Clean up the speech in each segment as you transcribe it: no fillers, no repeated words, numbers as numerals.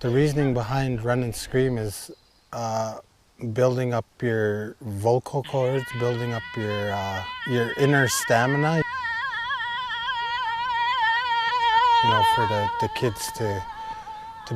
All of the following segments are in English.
The reasoning behind run and scream is building up your vocal cords, building up your inner stamina. You know, for the kids to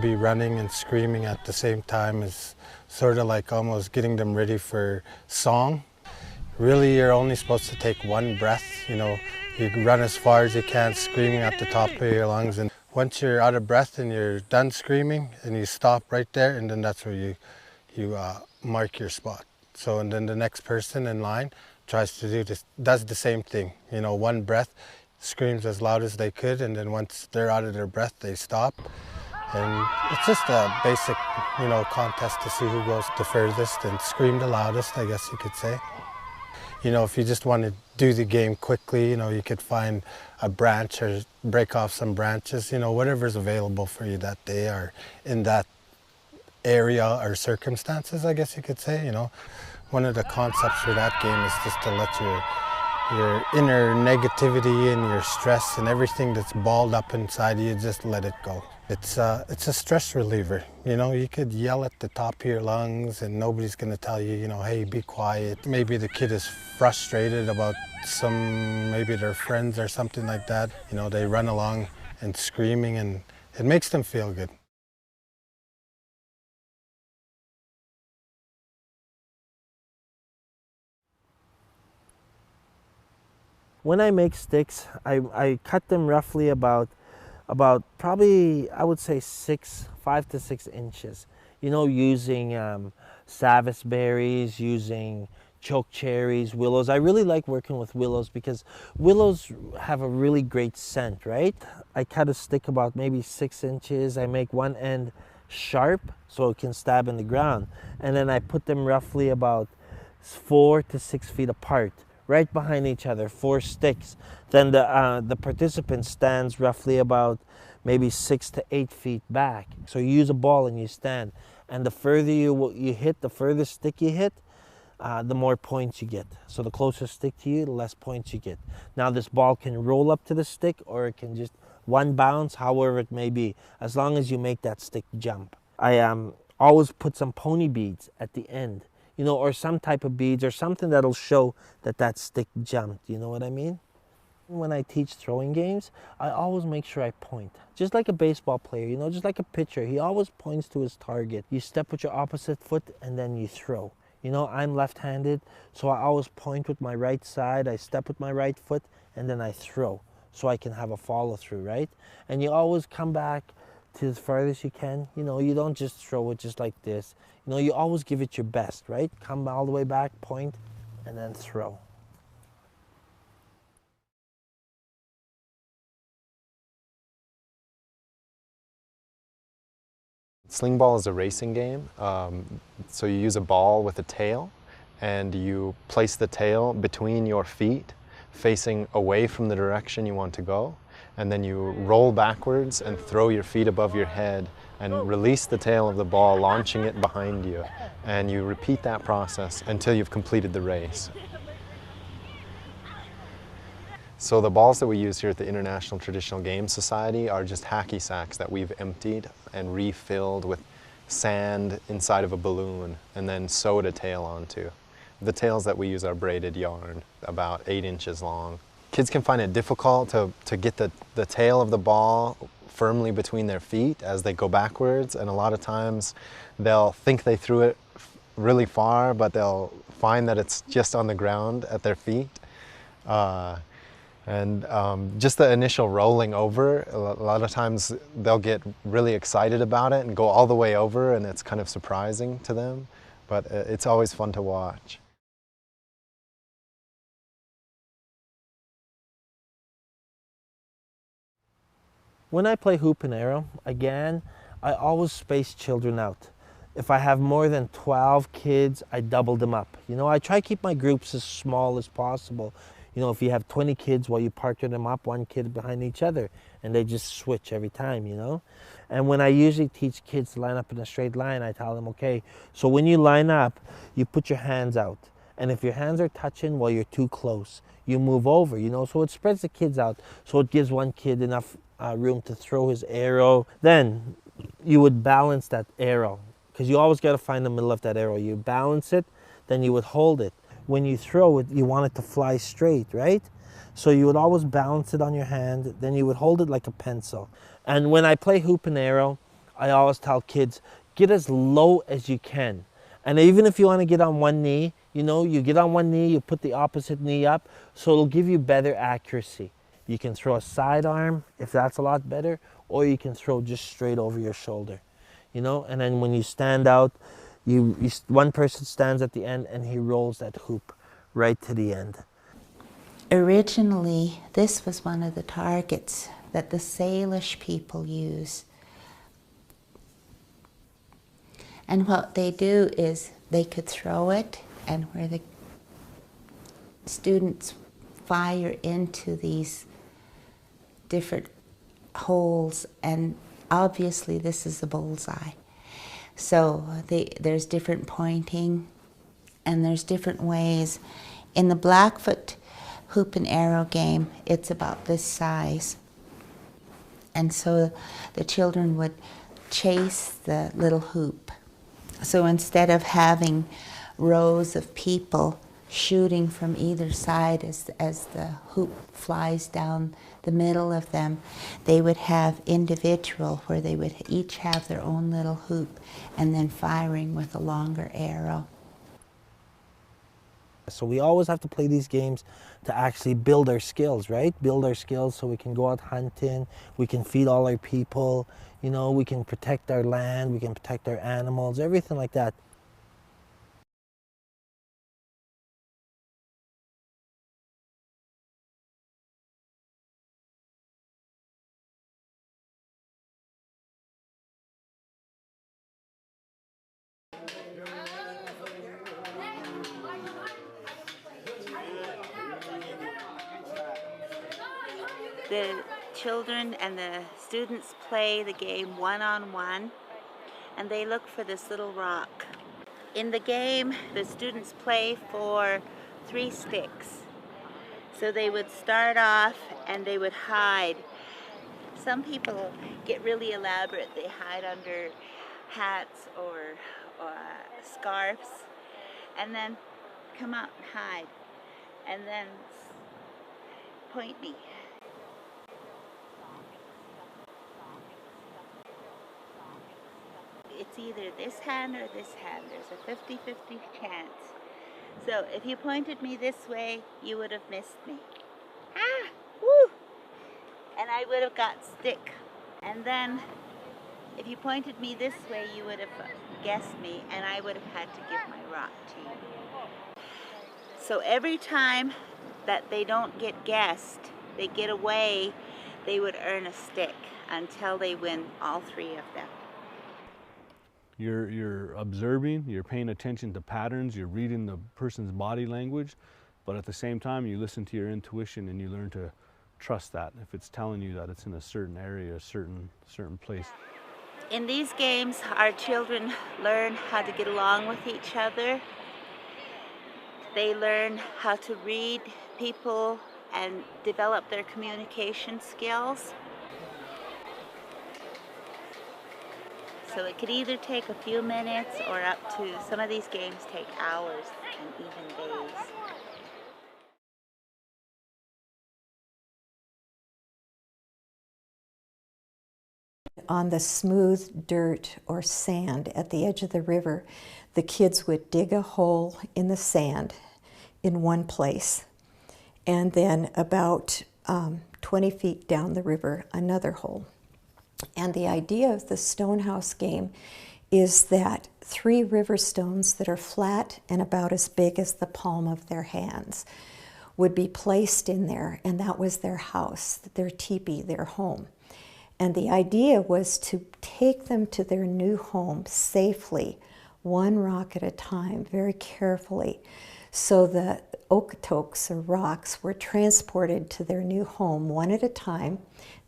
be running and screaming at the same time is sort of like almost getting them ready for song. Really, you're only supposed to take one breath. You know, you run as far as you can, screaming at the top of your lungs, and once you're out of breath and you're done screaming, and you stop right there, and then that's where you mark your spot. So, and then the next person in line tries to do this, does the same thing. You know, one breath, screams as loud as they could, and then once they're out of their breath, they stop. And it's just a basic, you know, contest to see who goes the furthest and scream the loudest, I guess you could say. You know, if you just want to do the game quickly, you know, you could find a branch or break off some branches, you know, whatever's available for you that day or in that area or circumstances, I guess you could say, you know. One of the concepts for that game is just to let your inner negativity and your stress and everything that's balled up inside you, just let it go. It's a stress reliever. You know, you could yell at the top of your lungs and nobody's going to tell you, you know, hey, be quiet. Maybe the kid is frustrated about maybe their friends or something like that. You know, they run along and screaming, and it makes them feel good. When I make sticks, I cut them roughly about probably, I would say 5 to 6 inches. You know, using Savis berries, using choke cherries, willows. I really like working with willows because willows have a really great scent, right? I cut a stick about maybe 6 inches. I make one end sharp so it can stab in the ground. And then I put them roughly about 4 to 6 feet apart, right behind each other, 4 sticks. Then the participant stands roughly about maybe 6 to 8 feet back. So you use a ball and you stand. And the further you hit, the further stick you hit, the more points you get. So the closer stick to you, the less points you get. Now this ball can roll up to the stick or it can just one bounce, however it may be, as long as you make that stick jump. I always put some pony beads at the end, you know, or some type of beads or something that'll show that stick jumped, you know what I mean? When I teach throwing games, I always make sure I point. Just like a baseball player, you know, just like a pitcher, he always points to his target. You step with your opposite foot and then you throw. You know, I'm left-handed, so I always point with my right side, I step with my right foot, and then I throw, so I can have a follow-through, right? And you always come back to as far as you can. You know, you don't just throw it just like this. You know, you always give it your best, right? Come all the way back, point, and then throw. Sling ball is a racing game, so you use a ball with a tail and you place the tail between your feet facing away from the direction you want to go, and then you roll backwards and throw your feet above your head and release the tail of the ball, launching it behind you, and you repeat that process until you've completed the race. So the balls that we use here at the International Traditional Games Society are just hacky sacks that we've emptied and refilled with sand inside of a balloon and then sewed a tail onto. The tails that we use are braided yarn, about 8 inches long. Kids can find it difficult to get the tail of the ball firmly between their feet as they go backwards, and a lot of times they'll think they threw it really far, but they'll find that it's just on the ground at their feet. Just the initial rolling over, a lot of times they'll get really excited about it and go all the way over, and it's kind of surprising to them, but it's always fun to watch. When I play hoop and arrow, again, I always space children out. If I have more than 12 kids, I double them up. You know, I try to keep my groups as small as possible. You know, if you have 20 kids, well, you partner them up, one kid behind each other, and they just switch every time, you know? And when I usually teach kids to line up in a straight line, I tell them, okay, so when you line up, you put your hands out. And if your hands are touching, well, you're too close. You move over, you know, so it spreads the kids out, so it gives one kid enough room to throw his arrow. Then you would balance that arrow, because you always got to find the middle of that arrow. You balance it, then you would hold it. When you throw it, you want it to fly straight, right? So you would always balance it on your hand, then you would hold it like a pencil. And when I play hoop and arrow, I always tell kids, get as low as you can. And even if you want to get on one knee, you know, you get on one knee, you put the opposite knee up, so it'll give you better accuracy. You can throw a sidearm, if that's a lot better, or you can throw just straight over your shoulder, you know? And then when you stand out, one person stands at the end and he rolls that hoop right to the end. Originally, this was one of the targets that the Salish people use. And what they do is they could throw it, and where the students fire into these different holes, and obviously this is a bullseye. So there's different pointing, and there's different ways. In the Blackfoot hoop and arrow game, it's about this size. And so the children would chase the little hoop. So instead of having rows of people shooting from either side as the hoop flies down the middle of them, they would have individual where they would each have their own little hoop and then firing with a longer arrow. So we always have to play these games to actually build our skills, right? Build our skills so we can go out hunting, we can feed all our people, you know, we can protect our land, we can protect our animals, everything like that. The children and the students play the game one-on-one, and they look for this little rock. In the game, the students play for 3 sticks. So they would start off and they would hide. Some people get really elaborate. They hide under hats or scarves, and then come out and hide, and then point me. It's either this hand or this hand. There's a 50-50 chance. So if you pointed me this way, you would have missed me. Ah! Woo! And I would have got stick. And then if you pointed me this way, you would have guessed me, and I would have had to give my rock to you. So every time that they don't get guessed, they get away, they would earn a stick until they win all 3 of them. You're observing, you're paying attention to patterns, you're reading the person's body language, but at the same time you listen to your intuition and you learn to trust that if it's telling you that it's in a certain area, a certain place. In these games, our children learn how to get along with each other. They learn how to read people and develop their communication skills. So it could either take a few minutes or up to, some of these games take hours and even days. On the smooth dirt or sand at the edge of the river, the kids would dig a hole in the sand in one place, and then about 20 feet down the river, another hole. And the idea of the Stonehouse game is that 3 river stones that are flat and about as big as the palm of their hands would be placed in there, and that was their house, their teepee, their home. And the idea was to take them to their new home safely, one rock at a time, very carefully. So the okotoks, or rocks, were transported to their new home one at a time.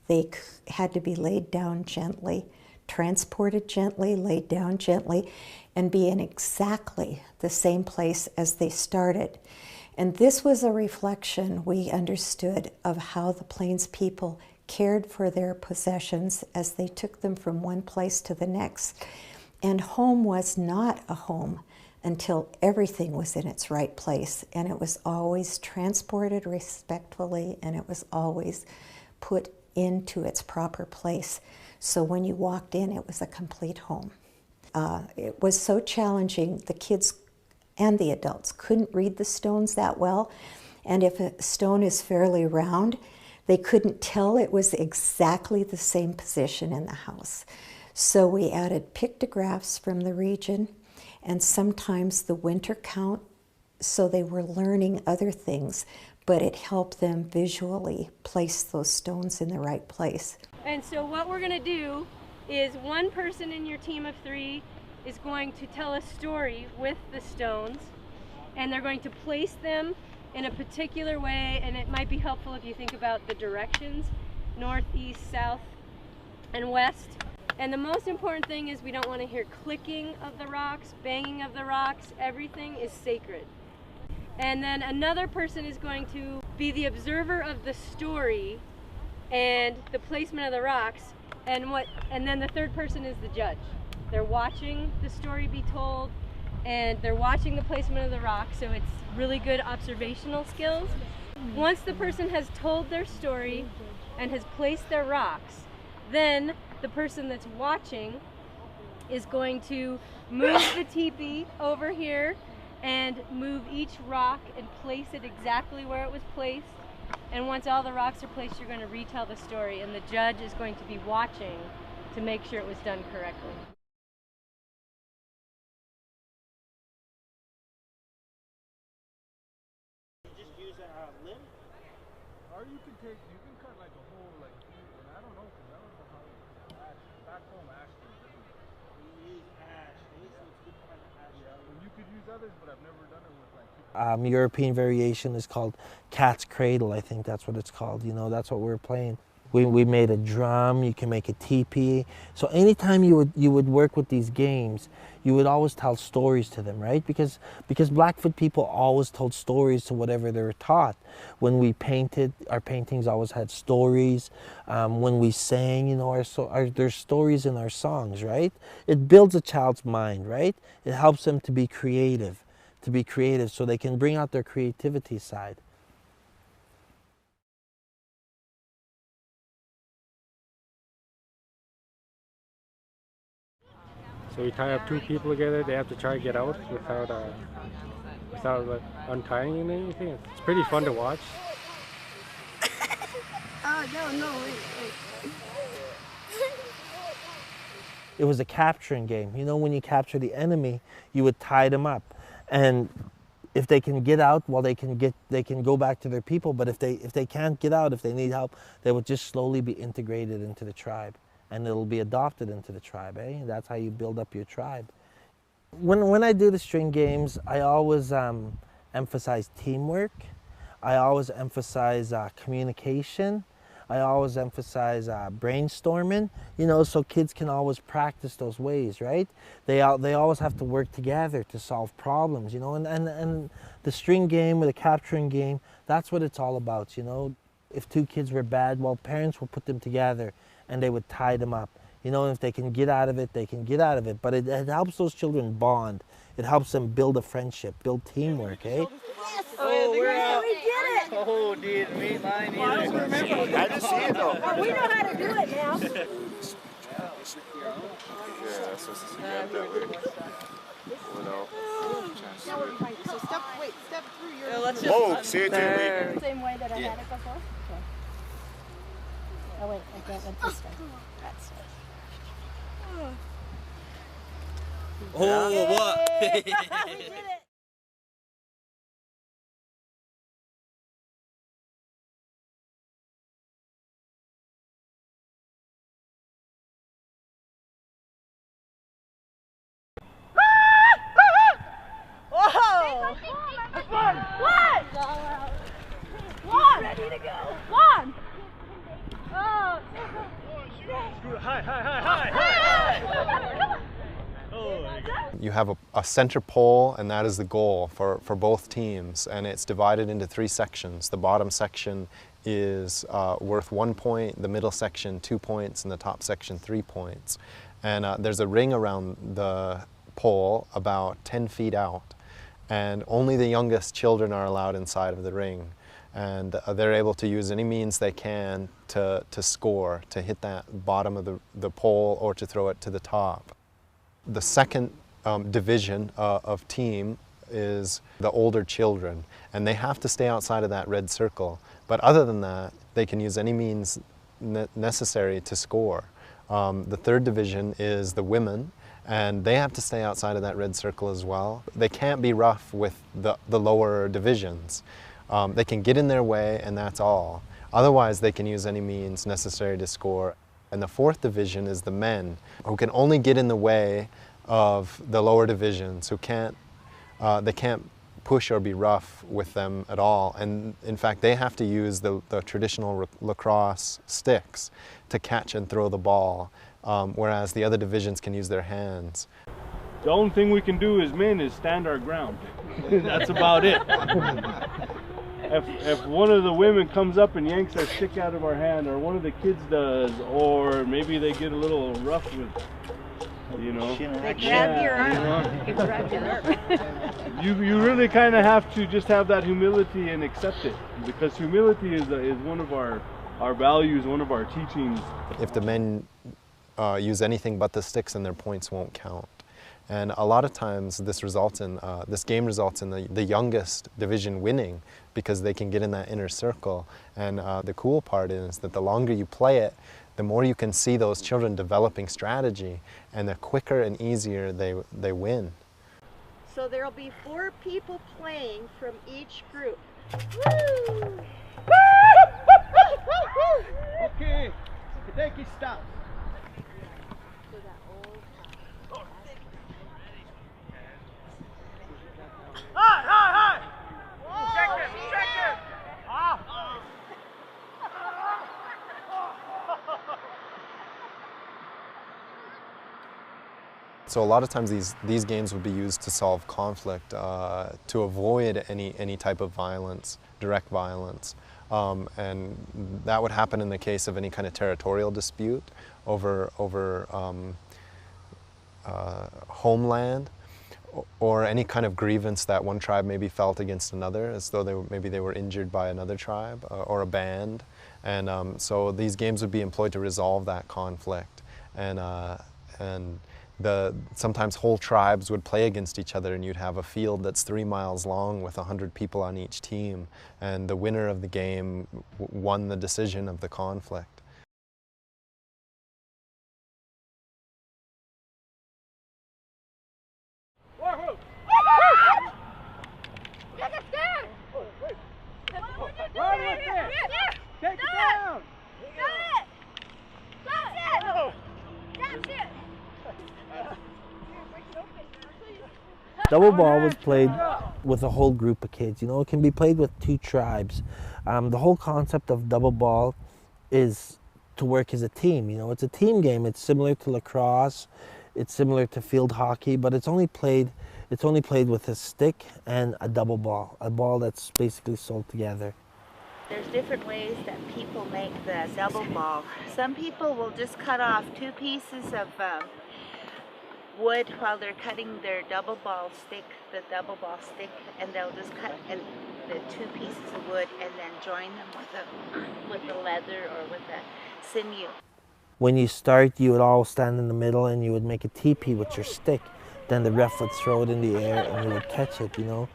They had to be laid down gently, transported gently, laid down gently, and be in exactly the same place as they started. And this was a reflection, we understood, of how the Plains people cared for their possessions as they took them from one place to the next. And home was not a home until everything was in its right place, and it was always transported respectfully, and it was always put into its proper place. So when you walked in, it was a complete home. It was so challenging. The kids and the adults couldn't read the stones that well, and if a stone is fairly round, they couldn't tell it was exactly the same position in the house. So we added pictographs from the region and sometimes the winter count, so they were learning other things, but it helped them visually place those stones in the right place. And so what we're going to do is one person in your team of 3 is going to tell a story with the stones, and they're going to place them in a particular way, and it might be helpful if you think about the directions, north, east, south, and west. And the most important thing is we don't want to hear clicking of the rocks, banging of the rocks. Everything is sacred. And then another person is going to be the observer of the story and the placement of the rocks, and then the third person is the judge. They're watching the story be told, and they're watching the placement of the rocks, so it's really good observational skills. Once the person has told their story and has placed their rocks, then the person that's watching is going to move the teepee over here and move each rock and place it exactly where it was placed. And once all the rocks are placed, you're going to retell the story, and the judge is going to be watching to make sure it was done correctly. Just use a limb, or you can cut like a whole, like, and I don't know, because I don't know how ash, back home ash is different. We use ash, so it's good kind of ash. Yeah, well, you could use others, but I've never done it with like. European variation is called cat's cradle. I think that's what it's called. You know, that's what we're playing. We made a drum. You can make a teepee. So anytime you would work with these games, you would always tell stories to them, right? Because Blackfoot people always told stories to whatever they were taught. When we painted, our paintings always had stories. When we sang, you know, there's stories in our songs, right? It builds a child's mind, right? It helps them to be creative, so they can bring out their creativity side. So we tie up 2 people together. They have to try to get out without untying anything. It's pretty fun to watch. Wait. It was a capturing game. You know, when you capture the enemy, you would tie them up, and if they can get out, well, they can go back to their people. But if they can't get out, if they need help, they would just slowly be integrated into the tribe, and it'll be adopted into the tribe. That's how you build up your tribe. When I do the string games, I always emphasize teamwork. I always emphasize communication. I always emphasize brainstorming, you know, so kids can always practice those ways, right? They always have to work together to solve problems, you know, and the string game or the capturing game, that's what it's all about, you know. If 2 kids were bad, well, parents would put them together and they would tie them up. You know, if they can get out of it, they can get out of it. But it helps those children bond. It helps them build a friendship, build teamwork, eh? Oh, we're out. We did it! Oh, dude, me, mine, I don't remember. I just see it though. Oh, we know how to do it now. Yeah, so it's just that way. Without So step through your... Let's just oh, see it too. Same way that I had it before? Okay. Oh wait, I went this way. That's it. Oh, what? We did it! Whoa! One! Ready to go! One! Oh! You have a center pole, and that is the goal for both teams, and it's divided into 3 sections. The bottom section is worth 1 point, the middle section 2 points, and the top section 3 points. And there's a ring around the pole about 10 feet out, and only the youngest children are allowed inside of the ring. And they're able to use any means they can to score, to hit that bottom of the pole or to throw it to the top. The second division of team is the older children, and they have to stay outside of that red circle. But other than that, they can use any means necessary to score. The third division is the women, and they have to stay outside of that red circle as well. They can't be rough with the lower divisions. They can get in their way, and that's all. Otherwise, they can use any means necessary to score. And the fourth division is the men, who can only get in the way of the lower divisions, who they can't push or be rough with them at all. And in fact, they have to use the traditional lacrosse sticks to catch and throw the ball, whereas the other divisions can use their hands. The only thing we can do as men is stand our ground. That's about it. If one of the women comes up and yanks our stick out of our hand, or one of the kids does, or maybe they get a little rough with, you know, They grab your arm. You grab your arm. You really kind of have to just have that humility and accept it, because humility is one of our values, one of our teachings. If the men use anything but the sticks, then their points won't count. And a lot of times this game results in the youngest division winning, because they can get in that inner circle. And the cool part is that the longer you play it, the more you can see those children developing strategy, and the quicker and easier they win. So there'll be 4 people playing from each group. Woo! Okay, take your stop. So a lot of times these games would be used to solve conflict, to avoid any type of violence, direct violence. And that would happen in the case of any kind of territorial dispute over homeland, or any kind of grievance that one tribe maybe felt against another, as though maybe they were injured by another tribe or a band. And so these games would be employed to resolve that conflict. And sometimes whole tribes would play against each other, and you'd have a field that's 3 miles long with 100 people on each team, and the winner of the game won the decision of the conflict. Take it down! Double ball was played with a whole group of kids. You know, it can be played with 2 tribes. The whole concept of double ball is to work as a team. You know, it's a team game. It's similar to lacrosse. It's similar to field hockey, but it's only played with a stick and a double ball, a ball that's basically sold together. There's different ways that people make the double ball. Some people will just cut off 2 pieces of wood while they're cutting their double ball stick, and they'll just cut the 2 pieces of wood and then join them with the leather or with the sinew. When you start, you would all stand in the middle and you would make a teepee with your stick. Then the ref would throw it in the air and you would catch it, you know.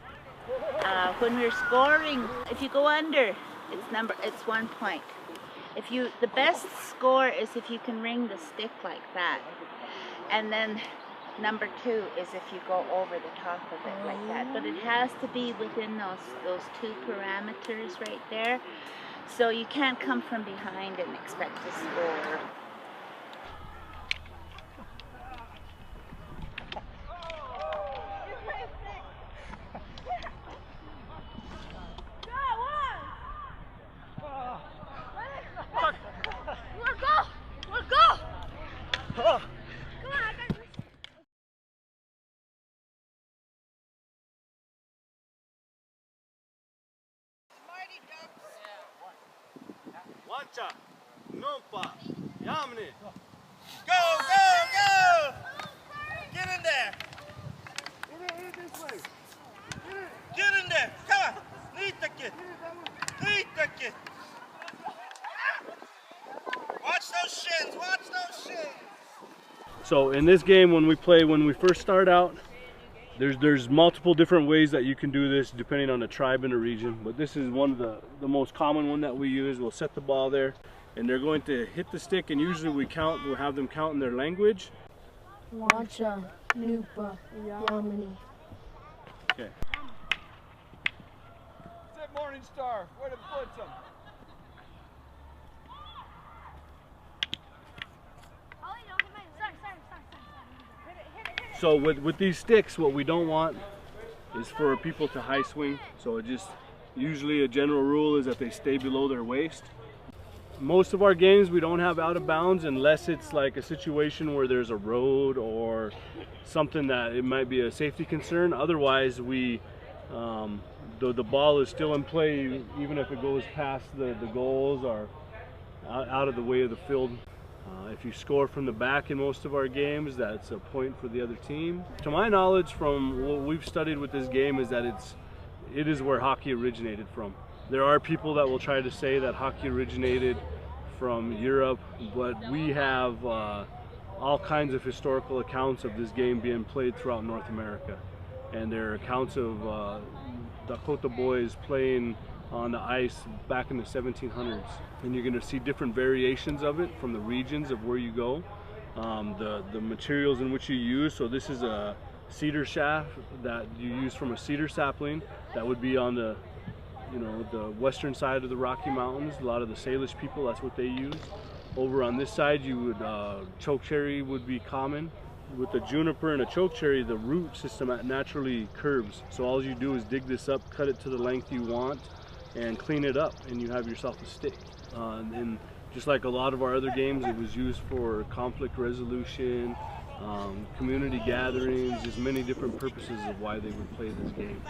When we're scoring, if you go under, it's 1 point. The best score is if you can ring the stick like that. And then number 2 is if you go over the top of it like that. But it has to be within those 2 parameters right there. So you can't come from behind and expect to score. Wancha, Nompa, Yamni. Go, go, go! Get in there! Hit it this way. Get in there! Come on! Lead the kid! Lead the kid! Watch those shins! Watch those shins! So in this game, when we first start out, there's multiple different ways that you can do this depending on the tribe and the region, but this is one of the most common one that we use. We'll set the ball there and they're going to hit the stick, and usually we'll have them count in their language. Wancha, Nupa, Yamini. Okay. Sit Morning Star, where to put them? So with these sticks, what we don't want is for people to high swing. So it just, usually a general rule is that they stay below their waist. Most of our games we don't have out of bounds unless it's like a situation where there's a road or something that it might be a safety concern. Otherwise the ball is still in play even if it goes past the goals or out of the way of the field. If you score from the back in most of our games, that's a point for the other team. To my knowledge, from what we've studied with this game, is that it is where hockey originated from. There are people that will try to say that hockey originated from Europe, but we have all kinds of historical accounts of this game being played throughout North America. And there are accounts of Dakota boys playing on the ice back in the 1700s, and you're going to see different variations of it from the regions of where you go, the materials in which you use. So this is a cedar shaft that you use from a cedar sapling that would be on the western side of the Rocky Mountains. A lot of the Salish people, that's what they use. Over on this side, you would chokecherry would be common. With the juniper and a chokecherry, the root system naturally curves. So all you do is dig this up, cut it to the length you want, and clean it up, and you have yourself a stick. And just like a lot of our other games, it was used for conflict resolution, community gatherings, just many different purposes of why they would play this game.